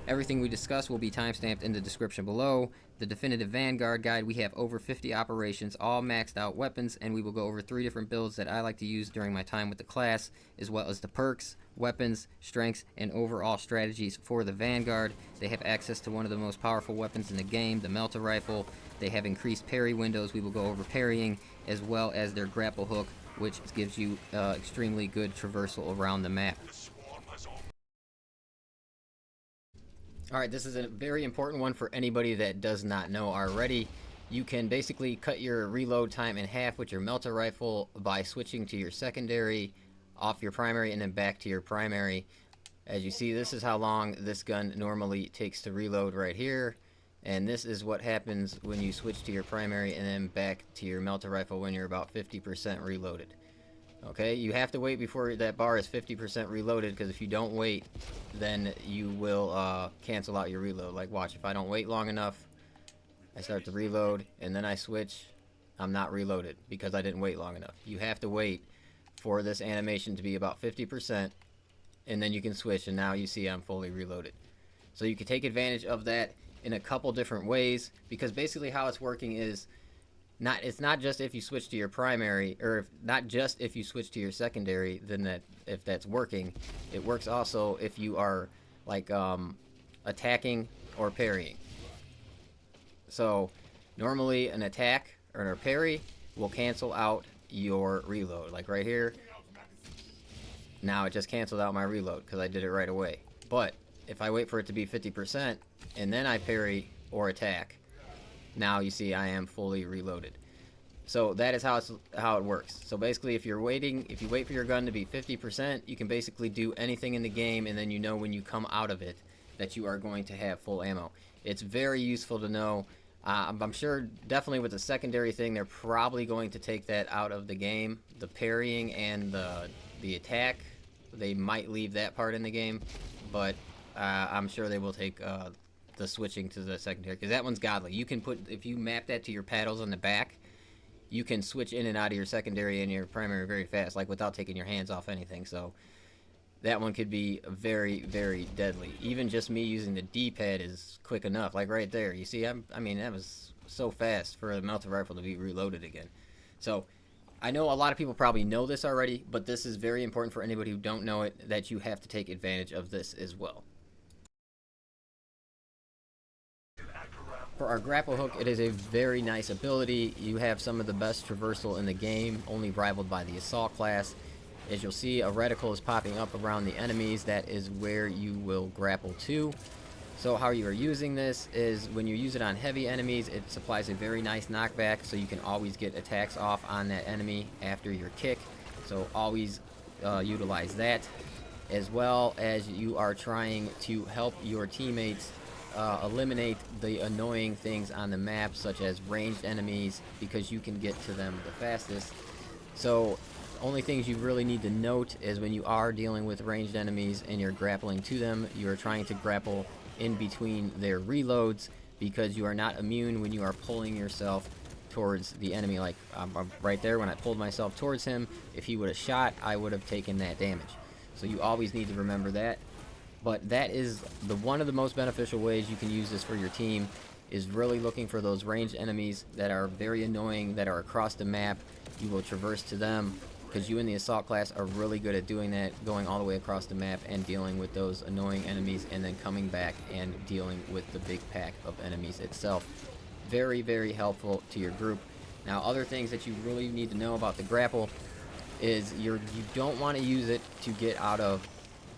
Everything we discuss will be timestamped in the description below. The definitive Vanguard guide, we have over 50 operations, all maxed out weapons, and we will go over 3 different builds that I like to use during my time with the class, as well as the perks, weapons, strengths, and overall strategies for the Vanguard. They have access to one of the most powerful weapons in the game, the Melta Rifle. They have increased parry windows. We will go over parrying, as well as their grapple hook, which gives you extremely good traversal around the map. Alright, this is a very important one for anybody that does not know already. You can basically cut your reload time in half with your Melta Rifle by switching to your secondary, off your primary, and then back to your primary. As you see, this is how long this gun normally takes to reload right here. And this is what happens when you switch to your primary and then back to your Melta Rifle when you're about 50% reloaded. Okay, you have to wait before that bar is 50% reloaded, because if you don't wait, then you will cancel out your reload. Like, watch, if I don't wait long enough, I start to reload, and then I switch, I'm not reloaded, because I didn't wait long enough. You have to wait for this animation to be about 50%, and then you can switch, and now you see I'm fully reloaded. So you can take advantage of that in a couple different ways, because basically how it's working is, it's not just if you switch to your primary, or not just if you switch to your secondary, then if that's working. It works also if you are like attacking or parrying. So normally an attack or a parry will cancel out your reload. Like right here, now it just canceled out my reload because I did it right away. But if I wait for it to be 50% and then I parry or attack, now you see I am fully reloaded. So that is how it works. So basically, if you wait for your gun to be 50%, you can basically do anything in the game, and then you know when you come out of it that you are going to have full ammo. It's very useful to know. I'm sure definitely with the secondary thing, they're probably going to take that out of the game. The parrying and the attack, they might leave that part in the game, but I'm sure they will take the switching to the secondary, because that one's godly. You can put, if you map that to your paddles on the back, you can switch in and out of your secondary and your primary very fast, like without taking your hands off anything. So that one could be very, very deadly. Even just me using the D-pad is quick enough. Like right there, you see, I mean, that was so fast for a Melta Rifle to be reloaded again. So I know a lot of people probably know this already, but this is very important for anybody who don't know it, that you have to take advantage of this as well. For our grapple hook, it is a very nice ability. You have some of the best traversal in the game, only rivaled by the assault class. As you'll see, a reticle is popping up around the enemies. That is where you will grapple to. So how you are using this is, when you use it on heavy enemies, it supplies a very nice knockback, so you can always get attacks off on that enemy after your kick. So always utilize that, as well as you are trying to help your teammates eliminate the annoying things on the map, such as ranged enemies, because you can get to them the fastest. So only things you really need to note is when you are dealing with ranged enemies and you're grappling to them, you are trying to grapple in between their reloads, because you are not immune when you are pulling yourself towards the enemy. Like right there, when I pulled myself towards him, if he would have shot, I would have taken that damage. So you always need to remember that. But that is one of the most beneficial ways you can use this for your team, is really looking for those ranged enemies that are very annoying, that are across the map. You will traverse to them, because you in the assault class are really good at doing that, going all the way across the map and dealing with those annoying enemies, and then coming back and dealing with the big pack of enemies itself. Very, very helpful to your group. Now, other things that you really need to know about the grapple is you don't want to use it to get out of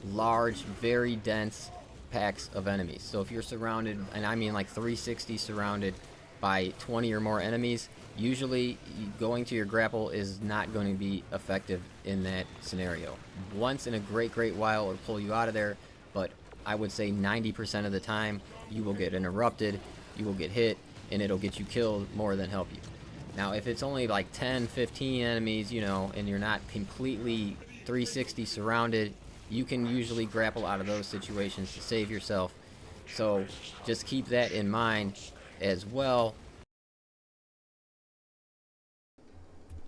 large, very dense packs of enemies. So if you're surrounded, and I mean like 360 surrounded by 20 or more enemies, usually going to your grapple is not going to be effective in that scenario. Once in a great while it'll pull you out of there, but I would say 90% of the time you will get interrupted, you will get hit, and it'll get you killed more than help you. Now if it's only like 10, 15 enemies, you know, and you're not completely 360 surrounded, you can usually grapple out of those situations to save yourself. So just keep that in mind as well.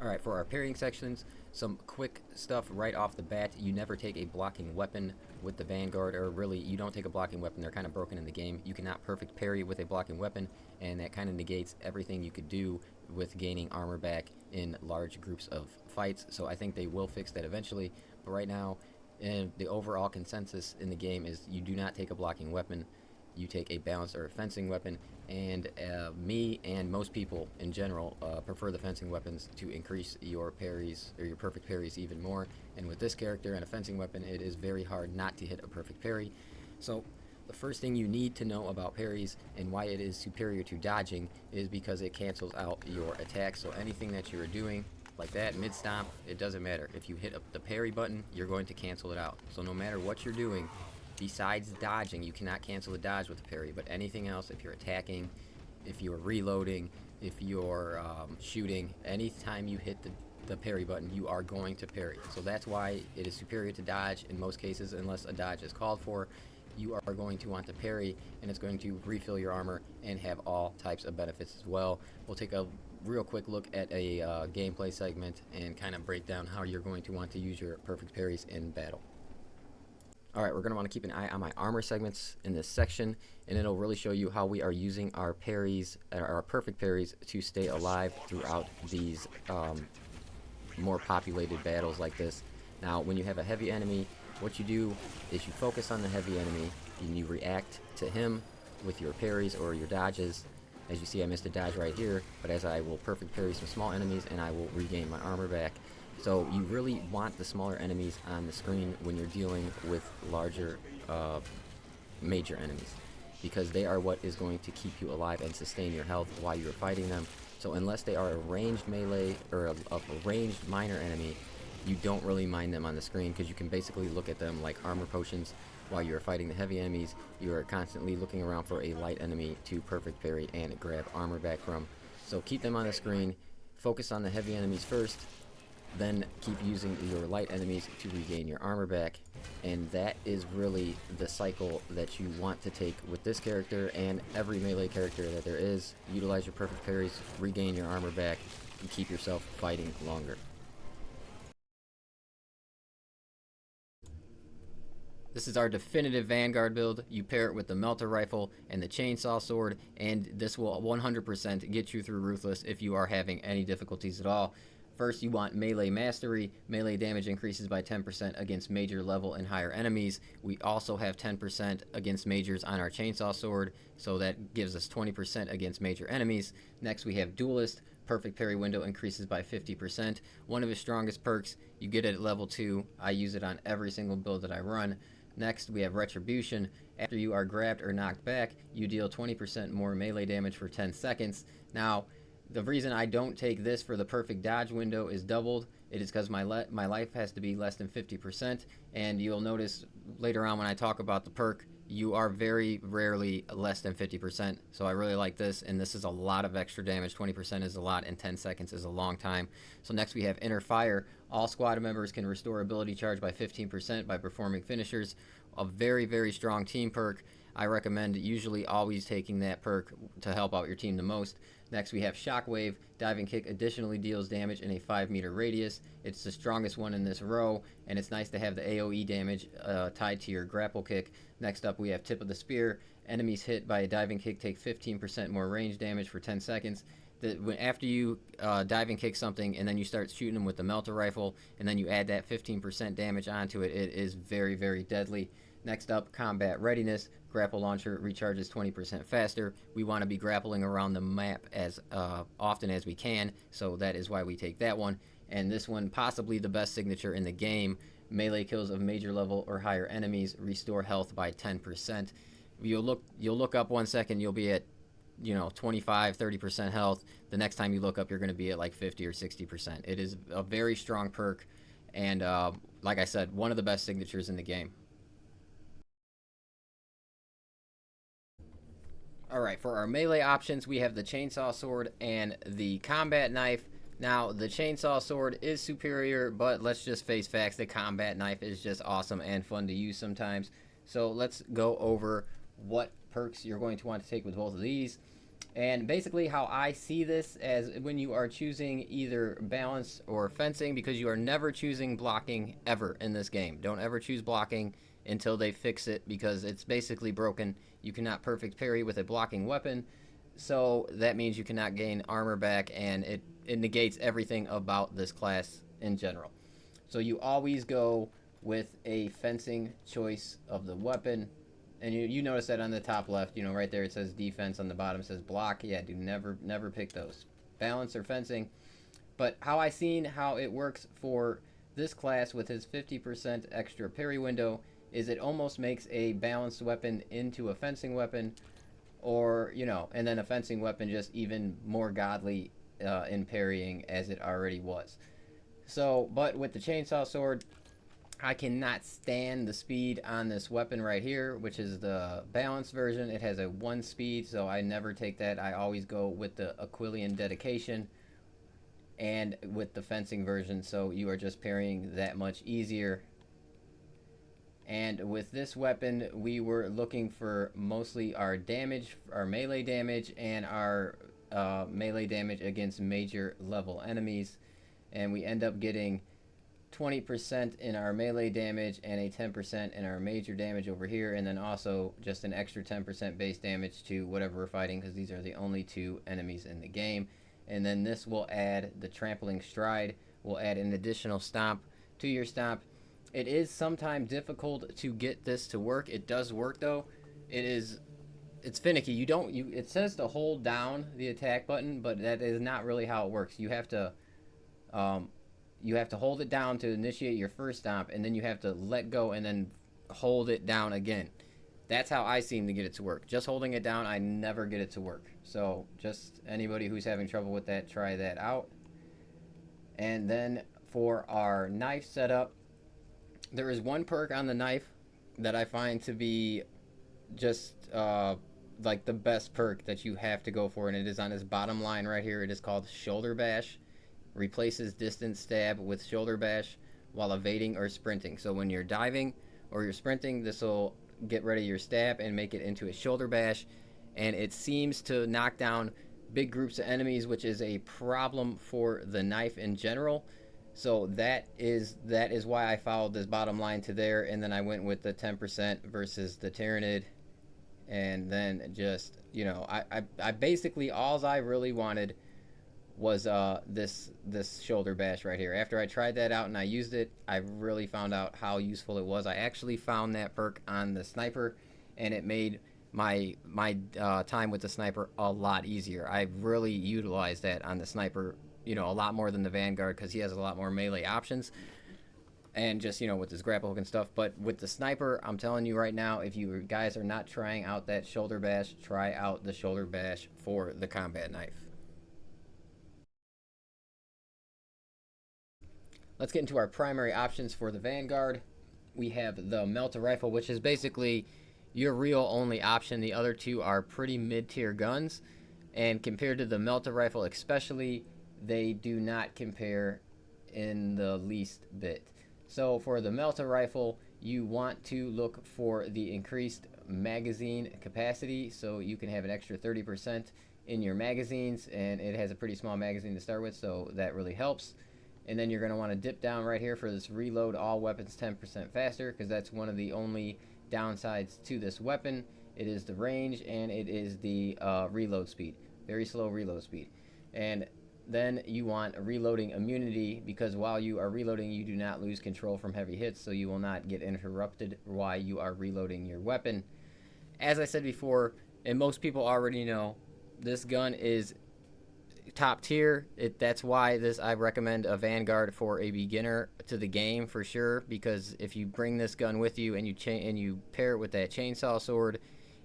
Alright, for our parrying sections, some quick stuff right off the bat. You never take a blocking weapon with the Vanguard, or really, you don't take a blocking weapon. They're kind of broken in the game. You cannot perfect parry with a blocking weapon, and that kind of negates everything you could do with gaining armor back in large groups of fights. So I think they will fix that eventually, but right now, the overall consensus in the game is you do not take a blocking weapon. You take a balanced or a fencing weapon, and me and most people in general prefer the fencing weapons to increase your parries or your perfect parries even more. And with this character and a fencing weapon, it is very hard not to hit a perfect parry. So the first thing you need to know about parries and why it is superior to dodging is because it cancels out your attack. So anything that you're doing like that mid stomp, it doesn't matter. If you hit the parry button, you're going to cancel it out. So no matter what you're doing, besides dodging, you cannot cancel the dodge with the parry, but anything else, if you're attacking, if you're reloading, if you're shooting, anytime you hit the parry button, you are going to parry. So that's why it is superior to dodge in most cases. Unless a dodge is called for, you are going to want to parry, and it's going to refill your armor and have all types of benefits as well. We'll take a real quick look at a gameplay segment and kind of break down how you're going to want to use your perfect parries in battle. Alright, we're going to want to keep an eye on my armor segments in this section, and it'll really show you how we are using our parries, our perfect parries, to stay alive throughout these more populated battles like this. Now, when you have a heavy enemy, what you do is you focus on the heavy enemy, and you react to him with your parries or your dodges. As you see, I missed a dodge right here, but as I will perfect parry some small enemies, and I will regain my armor back. So you really want the smaller enemies on the screen when you're dealing with larger major enemies, because they are what is going to keep you alive and sustain your health while you're fighting them. So unless they are a ranged melee or a ranged minor enemy, you don't really mind them on the screen, because you can basically look at them like armor potions. While you're fighting the heavy enemies, you are constantly looking around for a light enemy to perfect parry and grab armor back from. So keep them on the screen, focus on the heavy enemies first, then keep using your light enemies to regain your armor back. And that is really the cycle that you want to take with this character and every melee character that there is. Utilize your perfect parries, regain your armor back, and keep yourself fighting longer. This is our definitive Vanguard build. You pair it with the Melter Rifle and the Chainsaw Sword, and this will 100% get you through Ruthless if you are having any difficulties at all. First, you want Melee Mastery. Melee damage increases by 10% against major level and higher enemies. We also have 10% against majors on our Chainsaw Sword, so that gives us 20% against major enemies. Next, we have Duelist. Perfect parry window increases by 50%. One of his strongest perks. You get it at level 2. I use it on every single build that I run. Next, we have Retribution. After you are grabbed or knocked back, you deal 20% more melee damage for 10 seconds. Now, the reason I don't take this for the perfect dodge window is doubled. It is because my life has to be less than 50%, and you'll notice later on when I talk about the perk, you are very rarely less than 50%. So I really like this, and this is a lot of extra damage. 20% is a lot, and 10 seconds is a long time. So next we have Inner Fire. All squad members can restore ability charge by 15% by performing finishers. A very, very strong team perk. I recommend usually always taking that perk to help out your team the most. Next we have Shockwave. Diving Kick additionally deals damage in a 5-meter radius. It's the strongest one in this row, and it's nice to have the AoE damage tied to your Grapple Kick. Next up we have Tip of the Spear. Enemies hit by a Diving Kick take 15% more range damage for 10 seconds. After you diving kick something and then you start shooting them with the Melter Rifle, and then you add that 15% damage onto it, it is very, very deadly. Next up, Combat Readiness. Grapple Launcher recharges 20% faster. We want to be grappling around the map as often as we can, so that is why we take that one. And this one, possibly the best signature in the game. Melee kills of major level or higher enemies restore health by 10%. You'll look up 1 second, you'll be at 25-30% health. The next time you look up, you're going to be at like 50 or 60%. It is a very strong perk, and like I said, one of the best signatures in the game. Alright, for our melee options, we have the Chainsaw Sword and the Combat Knife. Now, the Chainsaw Sword is superior, but let's just face facts, the Combat Knife is just awesome and fun to use sometimes. So let's go over what perks you're going to want to take with both of these. And basically, how I see this as when you are choosing either balance or fencing, because you are never choosing blocking ever in this game. Don't ever choose blocking until they fix it, because it's basically broken. You cannot perfect parry with a blocking weapon, so that means you cannot gain armor back, and it negates everything about this class in general. So you always go with a fencing choice of the weapon. And you notice that on the top left, right there it says defense, on the bottom says block. Yeah, do never pick those. Balance or fencing. But how I seen how it works for this class with his 50% extra parry window is it almost makes a balanced weapon into a fencing weapon, or, and then a fencing weapon just even more godly in parrying as it already was. So, but with the chainsaw sword, I cannot stand the speed on this weapon right here, which is the balanced version. It has a 1 speed, so I never take that. I always go with the Aquilian dedication and with the fencing version, so you are just parrying that much easier. And with this weapon, we were looking for mostly our damage, our melee damage, and our melee damage against major level enemies. And we end up getting 20% in our melee damage and a 10% in our major damage over here, and then also just an extra 10% base damage to whatever we're fighting, because these are the only 2 enemies in the game. And then this will add the trampling stride, will add an additional stomp to your stomp. It is sometimes difficult to get this to work. It does work though. It's finicky. It says to hold down the attack button, but that is not really how it works. You have to hold it down to initiate your first stomp, and then you have to let go and then hold it down again. That's how I seem to get it to work. Just holding it down, I never get it to work. So just anybody who's having trouble with that, try that out. And then for our knife setup, there is one perk on the knife that I find to be just like the best perk that you have to go for, and it is on this bottom line right here. It is called Shoulder Bash. Replaces distance stab with shoulder bash while evading or sprinting. So when you're diving or you're sprinting, this will get rid of your stab and make it into a shoulder bash, and it seems to knock down big groups of enemies, which is a problem for the knife in general. So that is why I followed this bottom line to there, and then I went with the 10% versus the Tyrannid. And then just, I basically, all I really wanted was this shoulder bash right here. After I tried that out and I used it, I really found out how useful it was. I actually found that perk on the sniper, and it made my time with the sniper a lot easier. I really utilized that on the sniper, a lot more than the Vanguard, because he has a lot more melee options, and just, with his grapple hook and stuff. But with the sniper, I'm telling you right now, if you guys are not trying out that shoulder bash, try out the shoulder bash for the combat knife. Let's get into our primary options for the Vanguard. We have the Melta Rifle, which is basically your real only option. The other 2 are pretty mid-tier guns, and compared to the Melta Rifle especially, they do not compare in the least bit. So for the Melta Rifle, you want to look for the increased magazine capacity, so you can have an extra 30% in your magazines, and it has a pretty small magazine to start with, so that really helps. And then you're going to want to dip down right here for this reload all weapons 10% faster, because that's one of the only downsides to this weapon. It is the range, and it is the reload speed. Very slow reload speed. And then you want reloading immunity, because while you are reloading, you do not lose control from heavy hits, so you will not get interrupted while you are reloading your weapon. As I said before, and most people already know, this gun is top tier. That's why I recommend a Vanguard for a beginner to the game for sure, because if you bring this gun with you and you pair it with that chainsaw sword,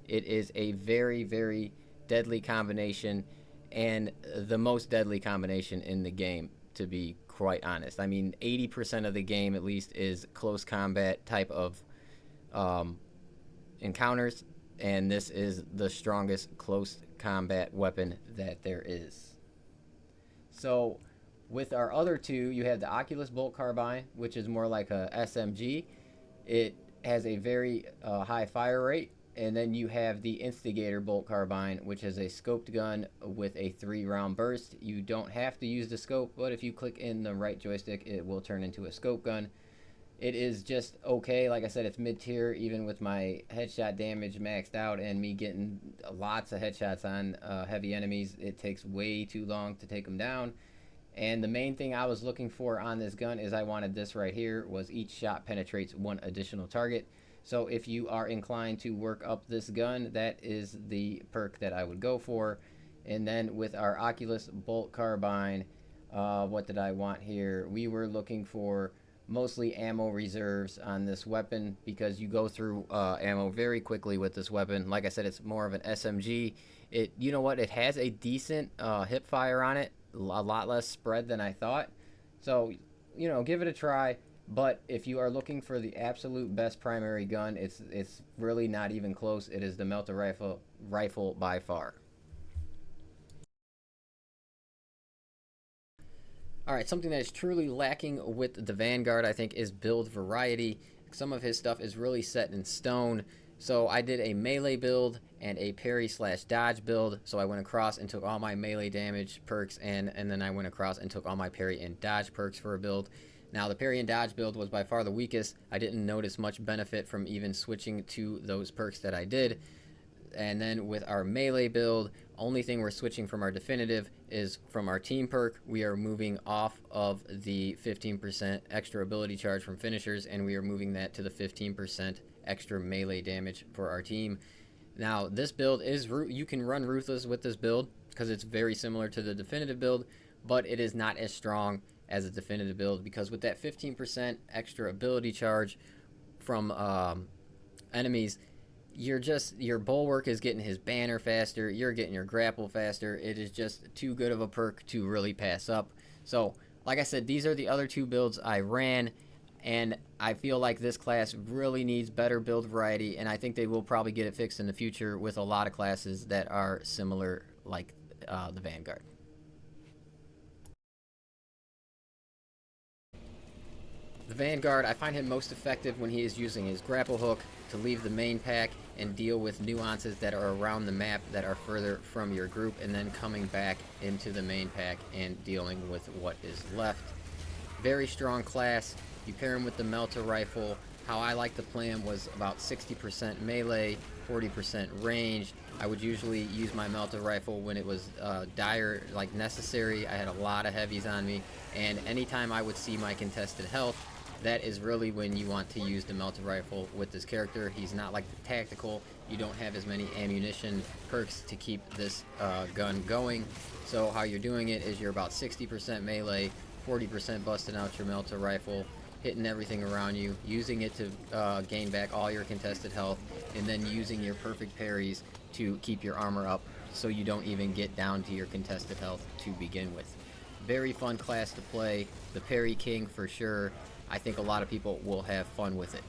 it is a very, very deadly combination, and the most deadly combination in the game, to be quite honest. I mean, 80% of the game at least is close combat type of encounters, and this is the strongest close combat weapon that there is. So with our other 2, you have the Oculus Bolt Carbine, which is more like a SMG. It has a very high fire rate, And then you have the Instigator Bolt Carbine, which is a scoped gun with a 3-round burst. You don't have to use the scope, but if you click in the right joystick, it will turn into a scope gun. It is just okay. Like I said, it's mid-tier, even with my headshot damage maxed out and me getting lots of headshots on heavy enemies. It takes way too long to take them down. And the main thing I was looking for on this gun is I wanted this right here, was each shot penetrates 1 additional target. So if you are inclined to work up this gun, that is the perk that I would go for. And then with our Oculus Bolt Carbine, what did I want here? We were looking for mostly ammo reserves on this weapon, because you go through ammo very quickly with this weapon. Like I said, it's more of an SMG. You know what? It has a decent hip fire on it, a lot less spread than I thought. So, you know, give it a try. But if you are looking for the absolute best primary gun, it's really not even close. It is the Melta rifle by far. Alright, something that is truly lacking with the Vanguard, I think, is build variety. Some of his stuff is really set in stone. So I did a melee build and a parry/dodge build. So I went across and took all my melee damage perks, and then I went across and took all my parry and dodge perks for a build. Now, the parry and dodge build was by far the weakest. I didn't notice much benefit from even switching to those perks that I did. And then with our melee build, only thing we're switching from our definitive is from our team perk. We are moving off of the 15% extra ability charge from finishers, and we are moving that to the 15% extra melee damage for our team. Now, this build is, you can run Ruthless with this build because it's very similar to the definitive build, but it is not as strong as a definitive build, because with that 15% extra ability charge from enemies, your bulwark is getting his banner faster, you're getting your grapple faster. It is just too good of a perk to really pass up. So like I said, these are the other 2 builds I ran, and I feel like this class really needs better build variety, and I think they will probably get it fixed in the future with a lot of classes that are similar, like the Vanguard. The Vanguard, I find him most effective when he is using his grapple hook to leave the main pack and deal with nuances that are around the map that are further from your group, and then coming back into the main pack and dealing with what is left. Very strong class. You pair him with the Melta rifle. How I like to play him was about 60% melee, 40% range. I would usually use my Melta rifle when it was dire, like necessary. I had a lot of heavies on me, and anytime I would see my contested health, that is really when you want to use the Melta rifle with this character. He's not like the tactical. You don't have as many ammunition perks to keep this gun going. So how you're doing it is you're about 60% melee, 40% busting out your Melta rifle, hitting everything around you, using it to gain back all your contested health, and then using your perfect parries to keep your armor up so you don't even get down to your contested health to begin with. Very fun class to play. The Parry King for sure. I think a lot of people will have fun with it.